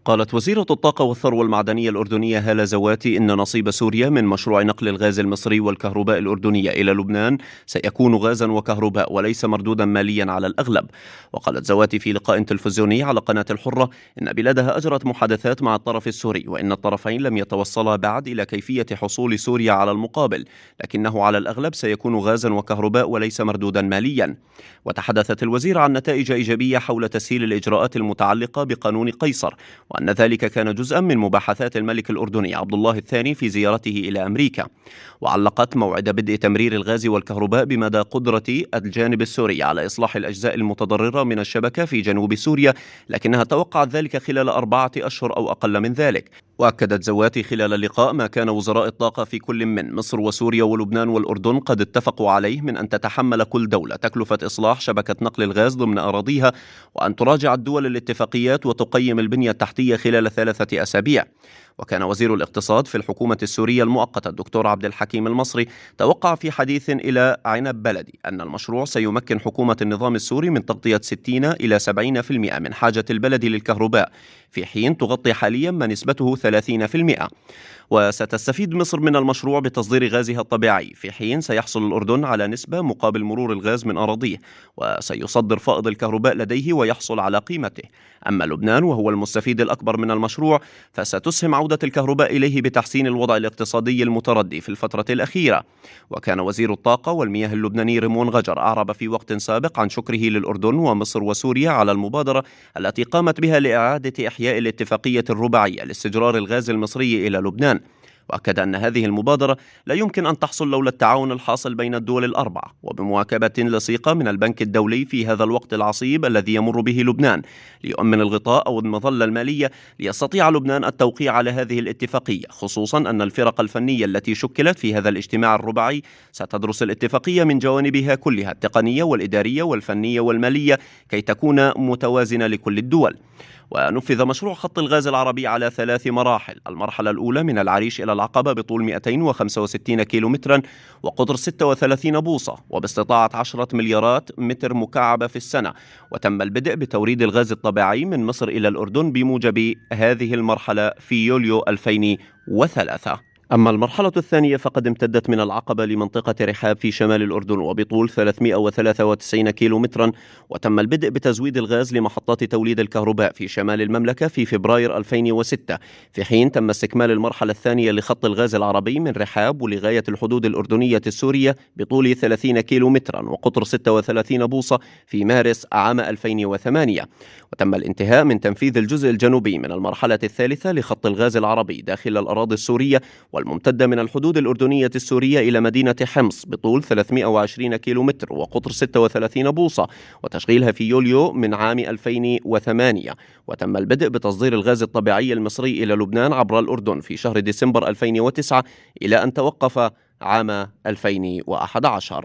قالت وزيرة الطاقة والثروة المعدنية الأردنية هالة زواتي إن نصيب سوريا من مشروع نقل الغاز المصري والكهرباء الأردنية إلى لبنان سيكون غازا وكهرباء وليس مردودا ماليا على الأغلب. وقالت زواتي في لقاء تلفزيوني على قناة الحرة إن بلادها أجرت محادثات مع الطرف السوري، وإن الطرفين لم يتوصلا بعد إلى كيفية حصول سوريا على المقابل، لكنه على الأغلب سيكون غازا وكهرباء وليس مردودا ماليا. وتحدثت الوزيرة عن نتائج إيجابية حول تسهيل الإجراءات المتعلقة بقانون قيصر، وأن ذلك كان جزءا من مباحثات الملك الأردني عبد الله الثاني في زيارته إلى أمريكا. وعلقت موعد بدء تمرير الغاز والكهرباء بمدى قدرة الجانب السوري على إصلاح الأجزاء المتضررة من الشبكة في جنوب سوريا، لكنها توقعت ذلك خلال 4 أشهر أو أقل من ذلك. وأكدت زواتي خلال اللقاء ما كان وزراء الطاقة في كل من مصر وسوريا ولبنان والأردن قد اتفقوا عليه من أن تتحمل كل دولة تكلفة إصلاح شبكة نقل الغاز ضمن أراضيها، وأن تراجع الدول الاتفاقيات وتقيم البنية التحتية خلال 3 أسابيع. وكان وزير الاقتصاد في الحكومة السورية المؤقتة الدكتور عبد الحكيم المصري توقع في حديث إلى عنب بلدي أن المشروع سيمكن حكومة النظام السوري من تغطية 60 إلى 70% من حاجة البلد للكهرباء، في حين تغطي حاليا ما نسبته 30%. وستستفيد مصر من المشروع بتصدير غازها الطبيعي، في حين سيحصل الأردن على نسبة مقابل مرور الغاز من أراضيه، وسيصدر فائض الكهرباء لديه ويحصل على قيمته. أما لبنان وهو المستفيد الأكبر من المشروع فستسهم عودة الكهرباء إليه بتحسين الوضع الاقتصادي المتردي في الفترة الأخيرة. وكان وزير الطاقة والمياه اللبناني ريمون غجر أعرب في وقت سابق عن شكره للأردن ومصر وسوريا على المبادرة التي قامت بها لإعادة إحياء الاتفاقية الرباعية لاستجرار الغاز المصري إلى لبنان. وأكد أن هذه المبادرة لا يمكن أن تحصل لولا التعاون الحاصل بين الدول الأربع، وبمواكبة لصيقة من البنك الدولي في هذا الوقت العصيب الذي يمر به لبنان ليؤمن الغطاء أو المظلة المالية ليستطيع لبنان التوقيع على هذه الاتفاقية، خصوصا أن الفرق الفنية التي شكلت في هذا الاجتماع الرباعي ستدرس الاتفاقية من جوانبها كلها التقنية والإدارية والفنية والمالية كي تكون متوازنة لكل الدول. ونفذ مشروع خط الغاز العربي على 3 مراحل. المرحلة الأولى من العريش إلى العقبة بطول 265 كيلومترا وقطر 36 بوصة وباستطاعة 10 مليارات متر مكعب في السنة، وتم البدء بتوريد الغاز الطبيعي من مصر إلى الأردن بموجب هذه المرحلة في يوليو 2003. أما المرحلة الثانية فقد امتدت من العقبة لمنطقة رحاب في شمال الأردن وبطول 393 كيلومترا، وتم البدء بتزويد الغاز لمحطات توليد الكهرباء في شمال المملكة في فبراير 2006، في حين تم استكمال المرحلة الثانية لخط الغاز العربي من رحاب ولغاية الحدود الأردنية السورية بطول 30 كيلومترا وقطر 36 بوصة في مارس عام 2008. وتم الانتهاء من تنفيذ الجزء الجنوبي من المرحلة الثالثة لخط الغاز العربي داخل الأراضي السورية والممتدة من الحدود الأردنية السورية إلى مدينة حمص بطول 320 كيلومتر وقطر 36 بوصة، وتشغيلها في يوليو من عام 2008. وتم البدء بتصدير الغاز الطبيعي المصري إلى لبنان عبر الأردن في شهر ديسمبر 2009 إلى أن توقف عام 2011.